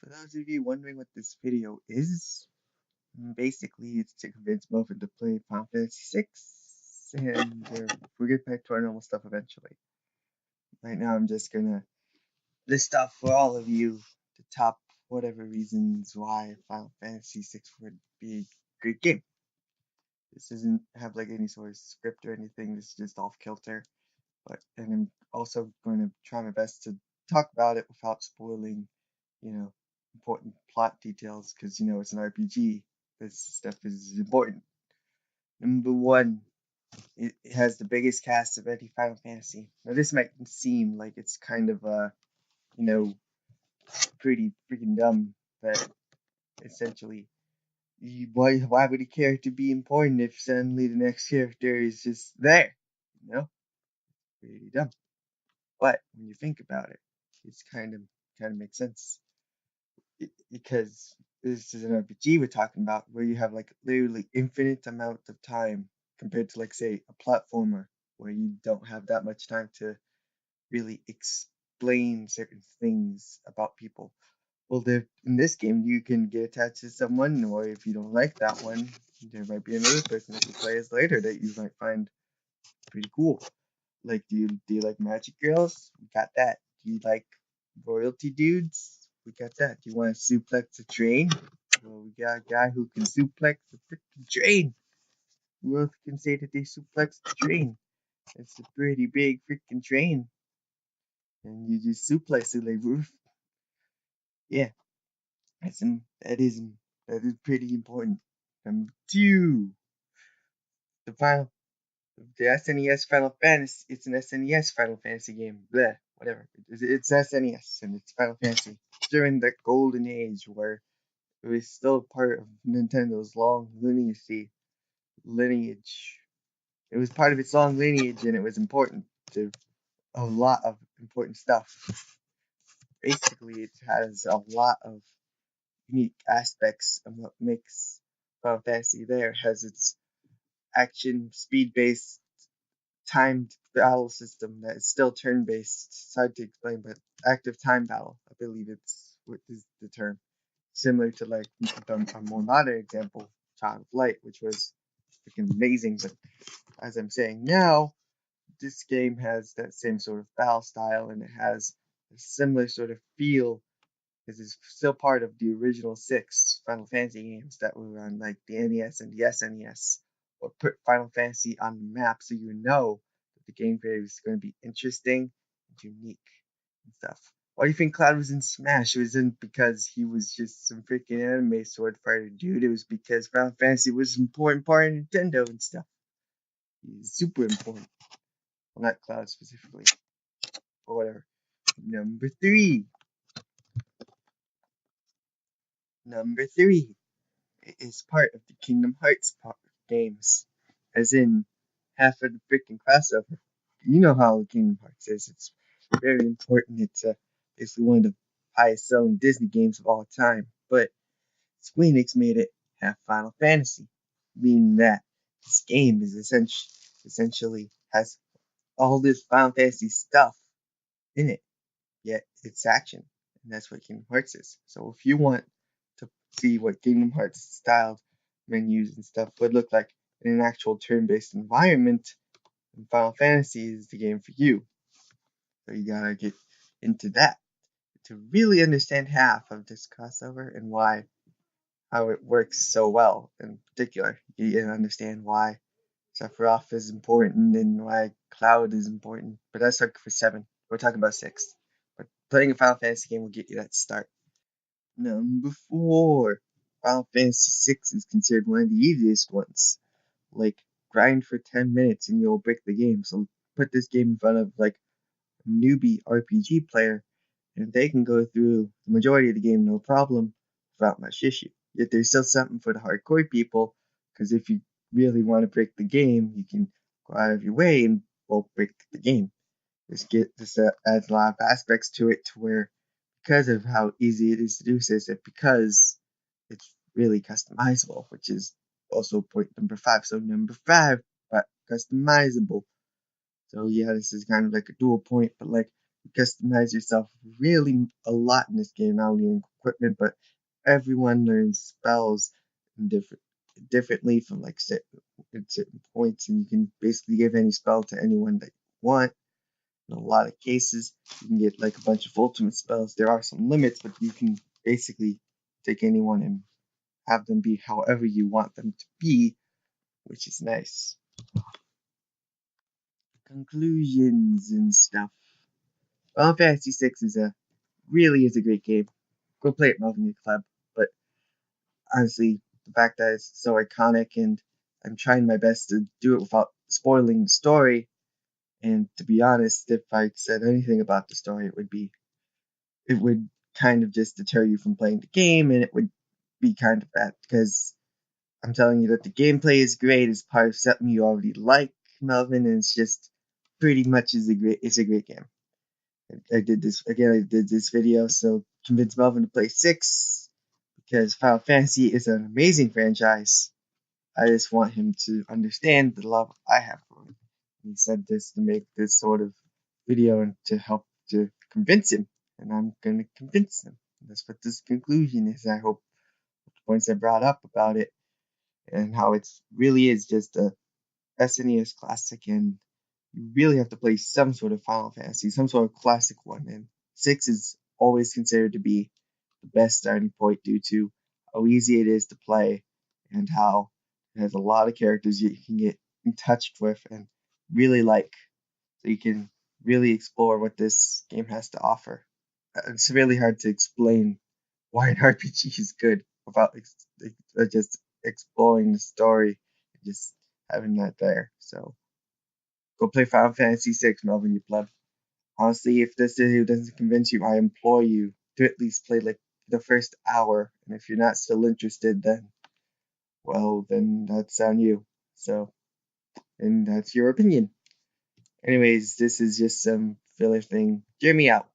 For those of you wondering what this video is, basically it's to convince Melvin to play Final Fantasy 6, and we'll get back to our normal stuff eventually. Right now I'm just gonna list off for all of you the top whatever reasons why Final Fantasy 6 would be a great game. This doesn't have like any sort of script or anything, this is just off kilter. And I'm also going to try my best to talk about it without spoiling, important plot details because it's an RPG. This stuff is important. Number one, it has the biggest cast of any Final Fantasy. Now this might seem like it's kind of you know, pretty freaking dumb, but essentially, why would a character be important if suddenly the next character is just there? You know, pretty dumb. But when you think about it, it's kind of makes sense because this is an RPG we're talking about where you have like literally infinite amount of time compared to like say a platformer where you don't have that much time to really explain certain things about people. Well, in this game you can get attached to someone, or if you don't like that one, there might be another person that you play as later that you might find pretty cool. Like, do you like magic girls? We got that. Do you like royalty dudes? We got that. Do you want to suplex a train? Well, we got a guy who can suplex a freaking train. Who else can say that they suplex the train? It's a pretty big freaking train, and you just suplex it like roof. Yeah, that is pretty important. Number two, the final the SNES Final Fantasy. It's an SNES Final Fantasy game. Bleh, whatever. It's SNES and it's Final Fantasy. During that golden age where it was still part of Nintendo's long lineage. It was part of its long lineage and it was important to a lot of important stuff. Basically, it has a lot of unique aspects of what makes Final Fantasy there. It has its action, speed based timed battle system that is still turn based. It's hard to explain, but active time battle, I believe it's what is the term. Similar to like a more modern example, Child of Light, which was freaking amazing. But as I'm saying now, this game has that same sort of battle style and it has a similar sort of feel because it's still part of the original six Final Fantasy games that were on like the NES and the SNES, or put Final Fantasy on the map so you know that the gameplay is going to be interesting and unique and stuff. Why do you think Cloud was in Smash? It wasn't because he was just some freaking anime sword fighter dude. It was because Final Fantasy was an important part of Nintendo and stuff. He's super important. Well, not Cloud specifically, but whatever. Number three. Number three. It is part of the Kingdom Hearts games, as in half of the freaking crossover. You know how Kingdom Hearts is. It's very important. It's basically one of the highest selling Disney games of all time. But Square Enix made it half Final Fantasy, meaning that this game is essentially has all this Final Fantasy stuff in it, yet it's action. And that's what Kingdom Hearts is. So if you want to see what Kingdom Hearts styled menus and stuff would look like in an actual turn-based environment, then Final Fantasy is the game for you. So you gotta get into that to really understand half of this crossover and how it works so well. In particular, you gotta understand why Sephiroth is important and why Cloud is important. But that's like for 7. We're talking about 6. But playing a Final Fantasy game will get you that start. Number 4. Final Fantasy 6 is considered one of the easiest ones. Like, grind for 10 minutes and you'll break the game. So put this game in front of like a newbie RPG player and they can go through the majority of the game no problem without much issue. Yet there's still something for the hardcore people, because if you really want to break the game, you can go out of your way and break the game. This adds a lot of aspects to it to where, because of how easy it is to do this, because it's really customizable, which is also point number 5. So number 5, but customizable. So yeah, this is kind of like a dual point, but like customize yourself really a lot in this game, not only in equipment, but everyone learns spells in differently from like certain points, and you can basically give any spell to anyone that you want. In a lot of cases, you can get like a bunch of ultimate spells. There are some limits, but you can basically take anyone and have them be however you want them to be, which is nice. Conclusions and stuff. Final Fantasy VI really is a great game. Go play it, Melvin, your club. But honestly, the fact that it's so iconic, and I'm trying my best to do it without spoiling the story. And to be honest, if I said anything about the story, it would kind of just deter you from playing the game, and it would be kind of bad because I'm telling you that the gameplay is great. It's part of something you already like, Melvin, and it's just pretty much is a great game. I did this again. I did this video so convince Melvin to play 6 because Final Fantasy is an amazing franchise. I just want him to understand the love I have for him. He said this to make this sort of video and to help to convince him, and I'm gonna convince him. That's what this conclusion is. I hope the points I brought up about it and how it really is just a SNES classic, and you really have to play some sort of Final Fantasy, some sort of classic one. And 6 is always considered to be the best starting point due to how easy it is to play and how it has a lot of characters you can get in touch with and really like. So you can really explore what this game has to offer. It's really hard to explain why an RPG is good without just exploring the story and just having that there. So go play Final Fantasy VI, Melvin, you pleb. Honestly, if this video doesn't convince you, I implore you to at least play like the first hour. And if you're not still interested, then, well, then that's on you. So, and that's your opinion. Anyways, this is just some filler thing. Hear me out.